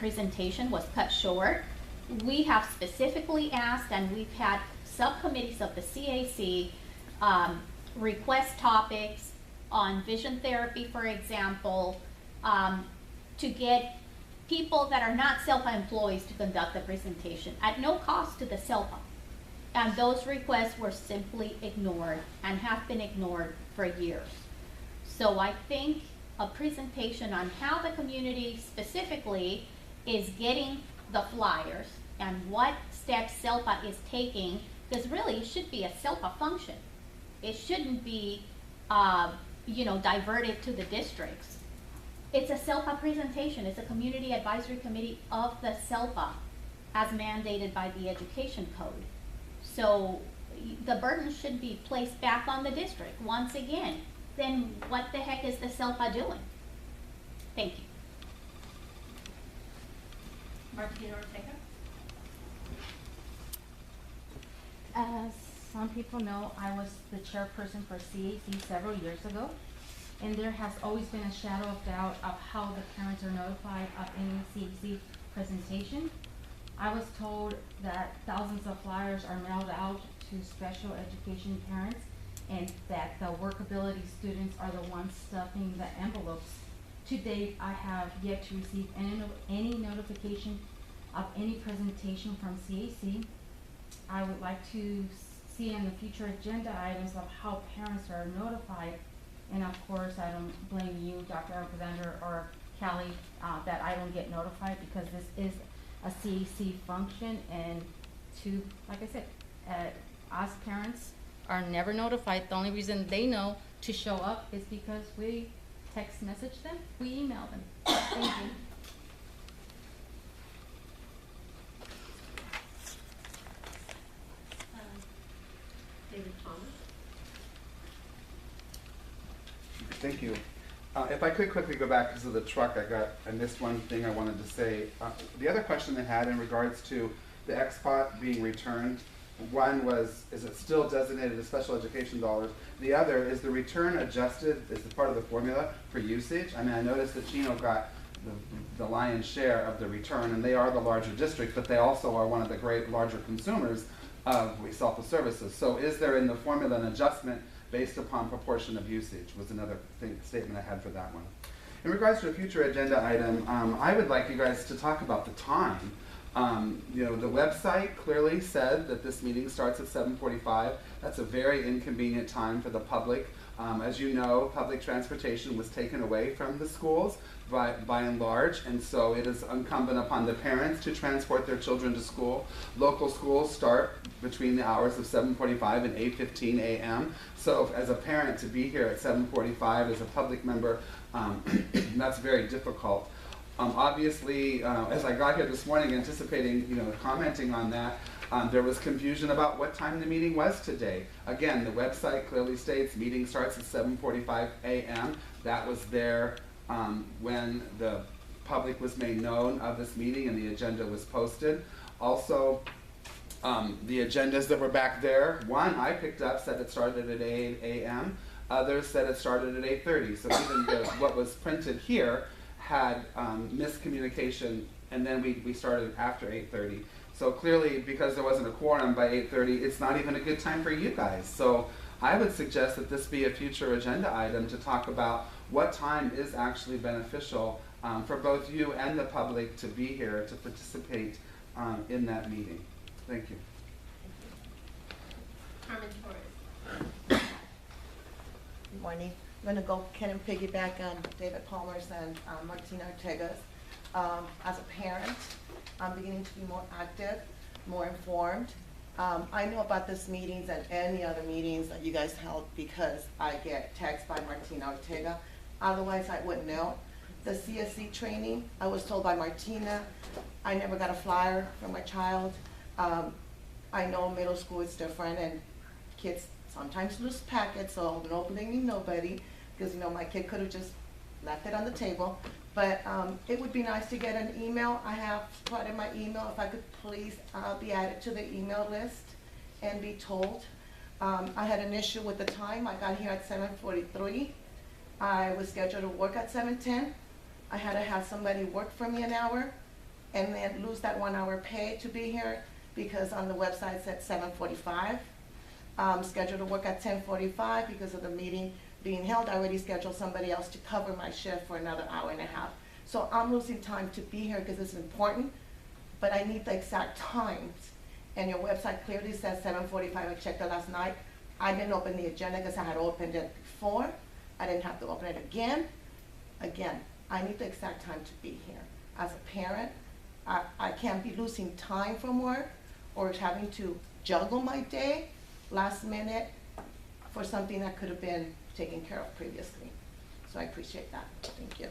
presentation was cut short. We have specifically asked, and we've had subcommittees of the CAC request topics on vision therapy, for example, to get people that are not SELPA employees to conduct the presentation at no cost to the SELPA. And those requests were simply ignored and have been ignored for years. So I think a presentation on how the community specifically is getting the flyers and what steps SELPA is taking, because really it should be a SELPA function. It shouldn't be diverted to the districts. It's a SELPA presentation. It's a community advisory committee of the SELPA as mandated by the education code. So the burden should be placed back on the district once again. Then what the heck is the SELPA doing? Thank you. Martina Ortega. As some people know, I was the chairperson for CAC several years ago, and there has always been a shadow of doubt of how the parents are notified of any CAC presentation. I was told that thousands of flyers are mailed out to special education parents and that the workability students are the ones stuffing the envelopes. To date, I have yet to receive any notification of any presentation from CAC. I would like to see in the future agenda items of how parents are notified. And of course, I don't blame you, Dr. Alexander or Callie, that I don't get notified, because this is a CAC function, and like I said, us parents are never notified. The only reason they know to show up is because we text message them, we email them. Thank you. David Thomas. Thank you. If I could quickly go back because of the truck, I missed one thing I wanted to say. The other question they had in regards to the XPOT being returned, one was, is it still designated as special education dollars? The other, is the return adjusted as part of the formula for usage? I mean, I noticed that Chino got the lion's share of the return, and they are the larger district, but they also are one of the great larger consumers of SELPA services. So is there in the formula an adjustment based upon proportion of usage, was another statement I had for that one. In regards to a future agenda item, I would like you guys to talk about the time. The website clearly said that this meeting starts at 7:45. That's a very inconvenient time for the public. As you know, public transportation was taken away from the schools by and large, and so it is incumbent upon the parents to transport their children to school. Local schools start between the hours of 7:45 and 8:15 a.m. So as a parent to be here at 7:45 as a public member, that's very difficult. Obviously, as I got here this morning anticipating, commenting on that, there was confusion about what time the meeting was today. Again, the website clearly states meeting starts at 7:45 a.m. That was there when the public was made known of this meeting and the agenda was posted. Also, the agendas that were back there, one I picked up said it started at 8 a.m. Others said it started at 8:30. So even what was printed here had miscommunication, and then we started after 8:30. So clearly, because there wasn't a quorum by 8:30, it's not even a good time for you guys. So I would suggest that this be a future agenda item to talk about what time is actually beneficial for both you and the public to be here to participate in that meeting. Thank you. Carmen Torres. Good morning. I'm going to go kind of piggyback on David Palmer's and Martina Ortega's. As a parent, I'm beginning to be more active, more informed. I know about this meetings and any other meetings that you guys held because I get texts by Martina Ortega. Otherwise, I wouldn't know. The CSC training, I was told by Martina. I never got a flyer from my child. I know middle school is different, and kids sometimes lose packets, so no blaming nobody, because my kid could have just left it on the table. But it would be nice to get an email. I have put in my email, if I could please be added to the email list and be told. I had an issue with the time. I got here at 7:43. I was scheduled to work at 7:10. I had to have somebody work for me an hour. and then lose that 1 hour pay to be here because on the website it said 7:45. Scheduled to work at 10:45 because of the meeting being held. I already scheduled somebody else to cover my shift for another hour and a half. So I'm losing time to be here because it's important, but I need the exact times. And your website clearly says 7:45. I checked it last night. I didn't open the agenda because I had opened it before. I didn't have to open it again. Again, I need the exact time to be here. As a parent, I can't be losing time from work or having to juggle my day last minute for something that could have been taken care of previously. So I appreciate that. Thank you.